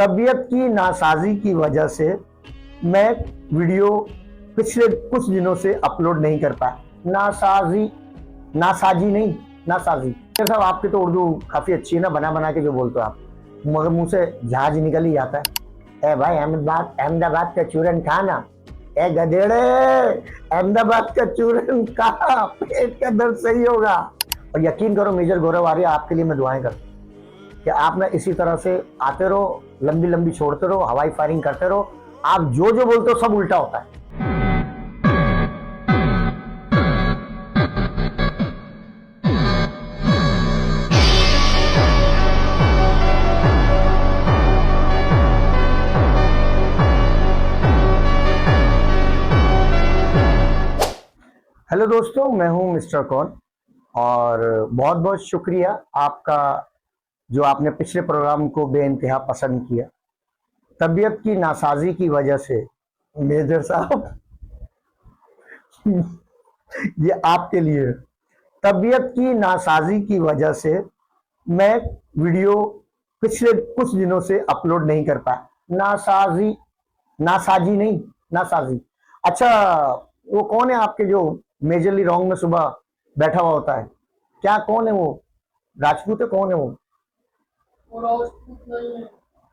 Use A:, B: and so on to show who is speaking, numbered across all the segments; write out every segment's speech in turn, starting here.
A: तबीयत की नासाजी की वजह से मैं वीडियो पिछले कुछ दिनों से अपलोड नहीं कर पाया। नासाजी, नासाजी नहीं, नासाजी। सर साहब, आपकी तो उर्दू काफी अच्छी है ना, बना बना के जो बोलते हो आप, मगर मुंह से जहाज निकल ही जाता है। ए भाई, अहमदाबाद अहमदाबाद का चूरन खा ना। ए गधेड़े, अहमदाबाद का चूरन खा, पेट का दर्द सही होगा। और यकीन करो मेजर गौरव आर्य, आपके लिए मैं दुआएं करता हूं कि आप ना इसी तरह से आते रहो, लंबी लंबी छोड़ते रहो, हवाई फायरिंग करते रहो। आप जो जो बोलते हो सब उल्टा होता है। हेलो दोस्तों, मैं हूं मिस्टर कौन, और बहुत बहुत शुक्रिया आपका जो आपने पिछले प्रोग्राम को बेइंतहा पसंद किया। तबीयत की नासाजी की वजह से मेजर साहब ये आपके लिए है। तबीयत की नासाजी की वजह से मैं वीडियो पिछले कुछ दिनों से अपलोड नहीं कर पाया। नासाजी, नासाजी नहीं, नासाजी। अच्छा, वो कौन है आपके जो मेजरली रॉन्ग में सुबह बैठा हुआ होता है? क्या, कौन है वो? राजपूत है? कौन है वो? राजपूत नहीं है।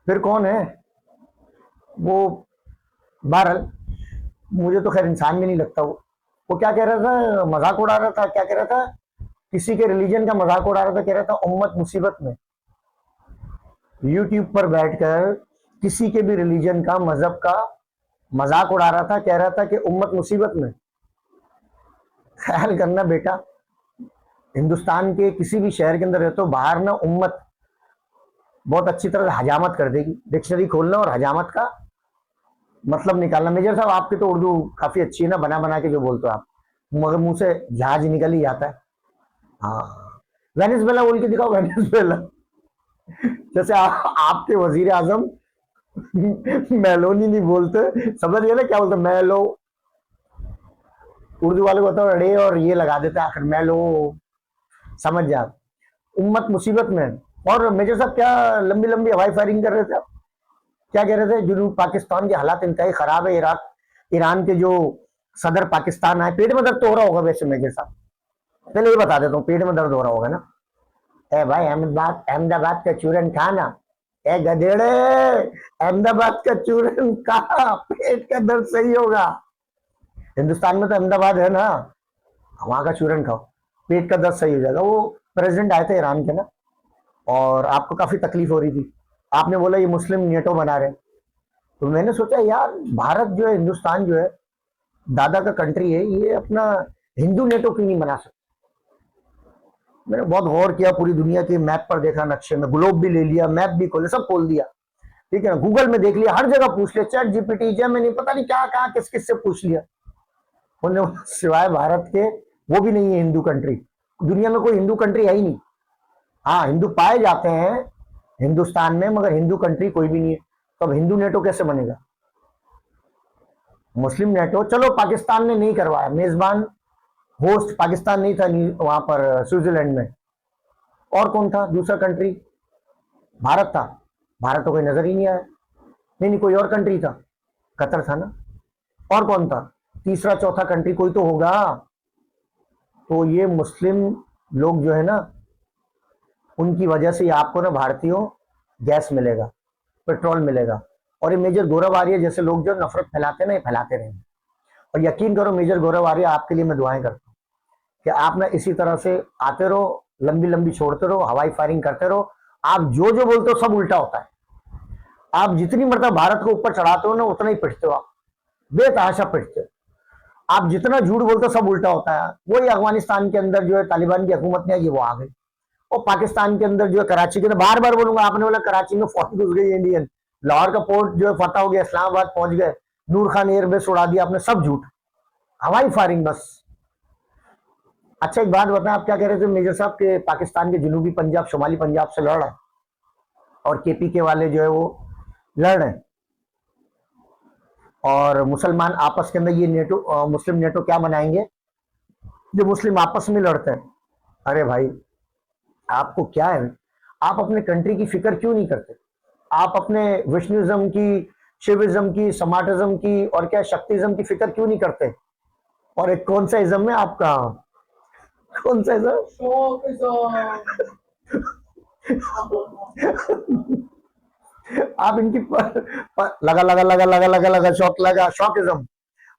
A: फिर कौन है वो? बहरहाल, मुझे तो खैर इंसान भी नहीं लगता वो क्या कह रहा था, मजाक उड़ा रहा था, क्या कह रहा था? किसी के रिलीजन का मजाक उड़ा रहा था, कह रहा था उम्मत मुसीबत में। यूट्यूब पर बैठकर किसी के भी रिलीजन का, मजहब का मजाक उड़ा रहा था, कह रहा था कि उम्मत मुसीबत में। ख्याल करना बेटा, हिंदुस्तान के किसी भी शहर के अंदर रहते हो, बाहर ना उम्मत बहुत अच्छी तरह से हजामत कर देगी। डिक्शनरी खोलना और हजामत का मतलब निकालना। मेजर साहब, आपकी तो उर्दू काफी अच्छी है ना, बना बना के जो बोलते हो आप, मगर मुंह से जहाज निकल ही जाता है। हाँ, वेनेजुएला बोल के दिखाओ, वेनेजुएला। जैसे आपके वजीर आजम मेलोनी नहीं बोलते, समझ गए ना क्या बोलते? मेलो। उर्दू वाले को बताओ रे और ये लगा देते आखिर, मेलो। समझ जा। उम्मत मुसीबत में। और मेजर साहब, क्या लंबी लंबी हवाई फायरिंग कर रहे थे आप? क्या कह रहे थे? जुनूब पाकिस्तान के हालात इंतहाई खराब है। इराक, ईरान के जो सदर पाकिस्तान आए, पेट में दर्द तो हो रहा होगा वैसे मेजर साहब, पहले ये बता देता हूँ, पेट में दर्द हो रहा होगा ना? ए भाई, अहमदाबाद अहमदाबाद का चूरन खा ना। ए गधेड़े, अहमदाबाद का चूरन खा, पेट का दर्द सही होगा। हिंदुस्तान में तो अहमदाबाद है ना, वहां का चूरन खाओ, पेट का दर्द सही हो जाएगा। वो प्रेसिडेंट आए थे ईरान के ना, और आपको काफी तकलीफ हो रही थी। आपने बोला ये मुस्लिम नेटो बना रहे हैं, तो मैंने सोचा यार, भारत जो है, हिंदुस्तान जो है, दादा का कंट्री है, ये अपना हिंदू नेटो क्यों नहीं बना सकता? मैंने बहुत गौर किया, पूरी दुनिया के मैप पर देखा, नक्शे में ग्लोब भी ले लिया, मैप भी खोले, सब खोल दिया, ठीक है ना, गूगल में देख लिया, हर जगह पूछ लिया, चैट जीपीटी, जेमिनी, पता नहीं क्या कहा, किस किस से पूछ लिया। उन्होंने सिवाय भारत के, वो भी नहीं है हिंदू कंट्री। दुनिया में कोई हिंदू कंट्री है ही नहीं। हाँ, हिंदू पाए जाते हैं हिंदुस्तान में, मगर हिंदू कंट्री कोई भी नहीं है। तो अब हिंदू नेटो कैसे बनेगा? मुस्लिम नेटो चलो पाकिस्तान ने नहीं करवाया, मेजबान होस्ट पाकिस्तान नहीं था वहां पर स्विट्जरलैंड में। और कौन था दूसरा कंट्री? भारत था। भारत तो कोई नजर ही नहीं आया। नहीं नहीं, कोई और कंट्री था, कतर था ना। और कौन था? तीसरा चौथा कंट्री कोई तो होगा। तो ये मुस्लिम लोग जो है ना, उनकी वजह से आपको ना भारतीयों गैस मिलेगा, पेट्रोल मिलेगा। और ये मेजर गौरव आर्य जैसे लोग जो नफरत फैलाते ना, ये फैलाते रहेंगे। और यकीन करो मेजर गौरव आर्य, आपके लिए मैं दुआएं करता हूँ कि आप ना इसी तरह से आते रहो, लंबी लंबी छोड़ते रहो, हवाई फायरिंग करते रहो। आप जो जो बोलते हो सब उल्टा होता है। आप जितनी मतलब भारत को ऊपर चढ़ाते हो ना, उतना ही पिटते हो आप, बेतहाशा पिटते हो। आप जितना झूठ बोलते हो सब उल्टा होता है। वही अफगानिस्तान के अंदर जो है तालिबान की हुकूमत नहीं आई, वो आ गई। और पाकिस्तान के अंदर जो है, कराची के अंदर, बार बार बोलूंगा, आपने बोला कराची में फौज घुस गई इंडियन, लाहौर का पोर्ट जो है फतेह हो गया, इस्लामाबाद पहुंच गए, नूर खान एयरबेस उड़ा दिया आपने, सब झूठ, हवाई फायरिंग बस। अच्छा, एक बात बताएं, आप क्या कह रहे थे मेजर साहब के पाकिस्तान के जनूबी पंजाब, शुमाली पंजाब से लड़ रहे हैं, और केपी के वाले जो है वो लड़ रहे हैं, और मुसलमान आपस के अंदर ये नेटो, मुस्लिम नेटो क्या बनाएंगे जो मुस्लिम आपस में लड़ते हैं? अरे भाई, आपको क्या है? आप अपने कंट्री की फिक्र क्यों नहीं करते? आप अपने विष्णुइज्म की, शिविज्म की, समाटिज्म की और क्या शक्तिज्म की फिक्र क्यों नहीं करते? और एक कौन सा इज्म है आपका? कौन सा इज्म? आप इनकी लगा लगा लगा लगा लगा लगा शौक लगा शौकिज्म।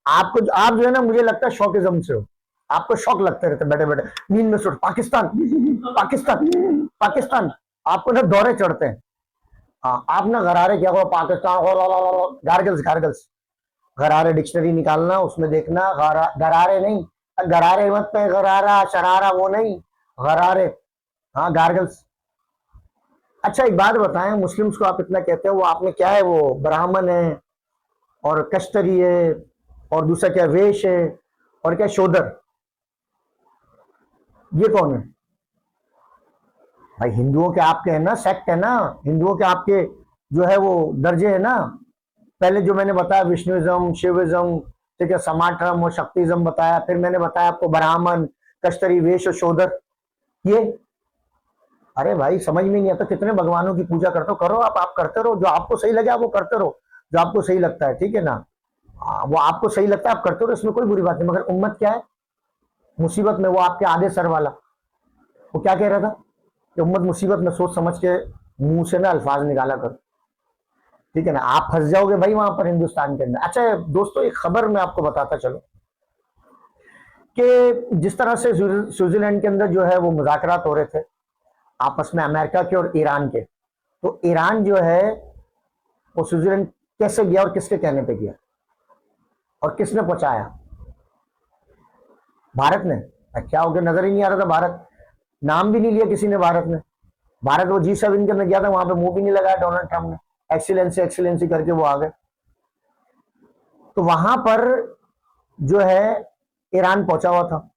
A: आपको आप जो है ना, मुझे लगता है शौकिज्म से हो। आपको शौक लगते रहते बैठे बैठे, नींद में सुट पाकिस्तान पाकिस्तान पाकिस्तान, आपको ना दौरे चढ़ते हैं। हाँ, आप ना गरारे क्या करो, पाकिस्तान गार्गल्स गार्गल्स, गरारे डिक्शनरी निकालना, उसमें देखना गरारे नहीं, गरारे मत पे, गरारा शरारा वो नहीं, गरारे। हाँ गार्गल्स। अच्छा एक बात बताएं, मुस्लिम्स को आप इतना कहते हो, वो आप में क्या है? वो ब्राह्मण है और कश्तरी है और दूसरा क्या वेश है और क्या शोदर, ये कौन है भाई? हिंदुओं के आपके है ना, सेक्ट है ना, हिंदुओं के आपके जो है वो दर्जे है ना। पहले जो मैंने बताया विष्णुइज्म, शिविज्म, ठीक है, समाठम और शक्तिज्म बताया, फिर मैंने बताया आपको ब्राह्मण, कश्तरी, वेश और शोदर, ये। अरे भाई समझ में नहीं आता, कितने भगवानों की पूजा करते हो, करो आप करते रहो, जो आपको सही लगे आप वो करते रहो, जो आपको सही लगता है, ठीक है ना। वो आपको सही लगता है आप करते रहो, इसमें कोई बुरी बात नहीं। मगर उम्मत क्या है मुसीबत में? वो आपके आधे सर वाला, वो क्या कह रहा था कि उम्मत मुसीबत में, सोच समझ के मुंह से ना अल्फाज निकाला करो, ठीक है ना, आप फंस जाओगे भाई वहां पर हिंदुस्तान के अंदर। अच्छा दोस्तों, एक खबर मैं आपको बताता चलो कि जिस तरह से स्विट्जरलैंड के अंदर जो है वो मुज़ाकरात हो रहे थे आपस में, अमेरिका के और ईरान के, तो ईरान जो है वो स्विट्जरलैंड कैसे गया और किसके कहने पे गया और किसने पहुंचाया? भारत ने। क्या हो गया, नजर ही नहीं आ रहा था भारत, नाम भी नहीं लिया किसी ने भारत ने। भारत वो G7 के अंदर गया था, वहां पे मुंह भी नहीं लगाया डोनाल्ड ट्रंप ने, एक्सीलेंसी एक्सीलेंसी करके वो आ गए। तो वहां पर जो है ईरान पहुंचा हुआ था,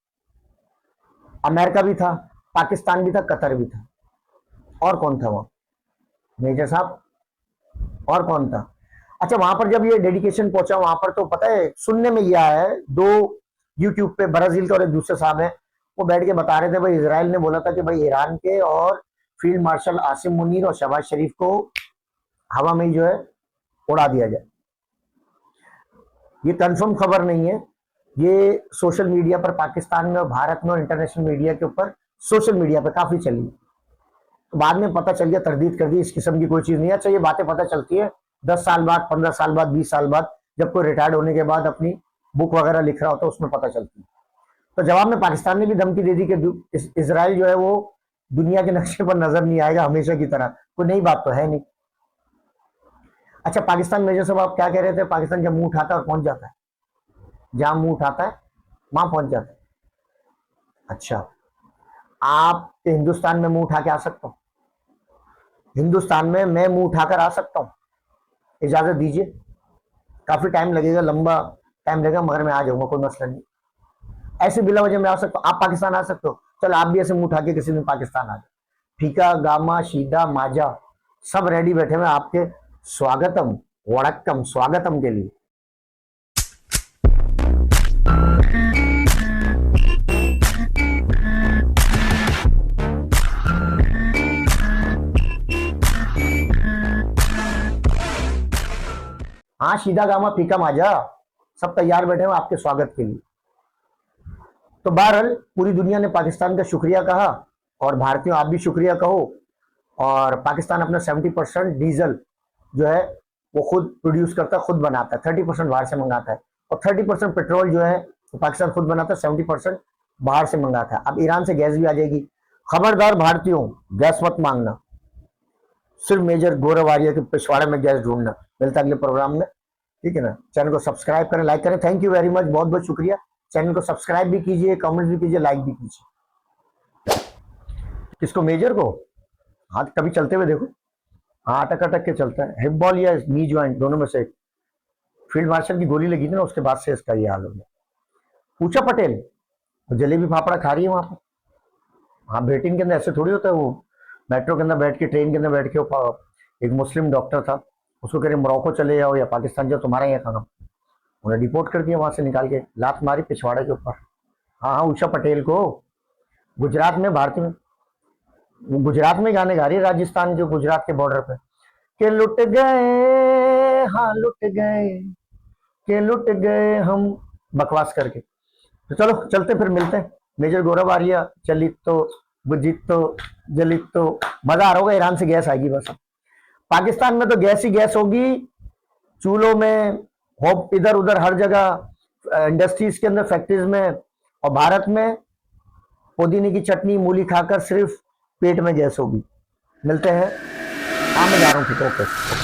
A: अमेरिका भी था, पाकिस्तान भी था, कतर भी था, और कौन था वहां मेजर साहब? और कौन था? अच्छा वहां पर जब ये डेडिकेशन पहुंचा वहां पर, तो पता है सुनने में ये आया है, दो यूट्यूब पे ब्राजील के और एक दूसरे साहब है, वो बैठ के बता रहे थे भाई इसराइल ने बोला था कि भाई ईरान के और फील्ड मार्शल आसिम मुनीर और शहबाज शरीफ को हवा में ही जो है उड़ा दिया जाए। ये कंफर्म खबर नहीं है, ये सोशल मीडिया पर पाकिस्तान में और भारत में और इंटरनेशनल मीडिया के ऊपर, सोशल मीडिया पर काफी चली, तो बाद में पता चल गया, तरदीद कर दी, इस किस्म की कोई चीज नहीं है। अच्छा ये बातें पता चलती है 10 साल बाद, 15 साल बाद, 20 साल बाद, जब कोई रिटायर्ड होने के बाद अपनी बुक वगैरह लिख रहा होता है, उसमें पता चलती है। तो जवाब में पाकिस्तान ने भी धमकी दे दी कि इसराइल जो है वो दुनिया के नक्शे पर नजर नहीं आएगा हमेशा की तरह, कोई नई बात तो है नहीं। अच्छा पाकिस्तान मेजर साहब आप क्या कह रहे थे? पाकिस्तान जब मुंह उठाता है और पहुंच जाता है, जहां मुंह उठाता है वहां पहुंच जाता है। अच्छा आप हिंदुस्तान में मुंह उठा के आ सकता हूं? हिंदुस्तान में मैं मुंह उठाकर आ सकता हूं? इजाजत दीजिए, काफी टाइम लगेगा, लंबा टाइम लगेगा, मगर मैं आ जाऊंगा, कोई मसला नहीं। ऐसे बिला वजह मैं आ सकता हूँ, आप पाकिस्तान आ सकते हो, चलो आप भी ऐसे मुंह उठा के किसी दिन पाकिस्तान आ जाओ। फीका गामा शीदा माजा सब रेडी बैठे हुए आपके स्वागतम, वड़क्कम, स्वागतम के लिए। हाँ शीदा गामा फीका माजा सब तैयार बैठे हुए आपके स्वागत के लिए। तो बहरहाल पूरी दुनिया ने पाकिस्तान का शुक्रिया कहा, और भारतीयों आप भी शुक्रिया कहो। और पाकिस्तान अपना 70% डीजल जो है वो खुद प्रोड्यूस करता है, खुद बनाता है, 30% बाहर से मंगाता है, और 30% पेट्रोल जो है तो पाकिस्तान खुद बनाता है, 70% बाहर से मंगाता है। अब ईरान से गैस भी आ जाएगी। खबरदार भारतीयों, गैस मत मांगना, सिर्फ मेजर गौरव आर्य के पिछवाड़े में गैस ढूंढना। मिलता है अगले प्रोग्राम में, ठीक है ना। चैनल को सब्सक्राइब करें, लाइक करें। थैंक यू वेरी मच, बहुत बहुत शुक्रिया। चैनल को सब्सक्राइब भी कीजिए, कमेंट भी कीजिए, लाइक भी कीजिए। किसको? मेजर को? हाँ कभी चलते हुए देखो, हाँ अटक अटक के चलता है, हिप बॉल या नी ज्वाइंट दोनों में से। फील्ड मार्शल की गोली लगी थी ना, उसके बाद से इसका ये हाल हो गया। पूछा पटेल जलेबी फाफड़ा खा रही है वहां पर। हाँ बेटिंग के अंदर ऐसे थोड़ी होता है, वो मेट्रो के अंदर बैठ के, ट्रेन के अंदर बैठ के, एक मुस्लिम डॉक्टर था, उसको कह रहे मोरक्को चले जाओ या पाकिस्तान जाओ, तुम्हारा यहाँ खाना। उन्हें डिपोर्ट कर दिया वहां से, निकाल के लात मारी पिछवाड़े के ऊपर। हाँ हाँ उषा पटेल को, गुजरात में, भारतीय में, वो गुजरात में गाने गा रही है, राजस्थान के गुजरात के बॉर्डर पे। के लुट गए, हाँ लुट गए, के लुट गए हम, बकवास करके। तो चलो चलते फिर मिलते हैं। मेजर गौरव आर्या, चलित बुझित जलित, मजा आ रहा होगा। ईरान से गैस आएगी बस। पाकिस्तान में तो गैस ही गैस होगी, चूल्हों में, होप इधर उधर हर जगह, इंडस्ट्रीज के अंदर, फैक्ट्रीज में। और भारत में पुदीने की चटनी मूली खाकर सिर्फ पेट में गैस होगी। मिलते हैं। हाँ मैं जा रहा हूँ, ठीक है, ओके।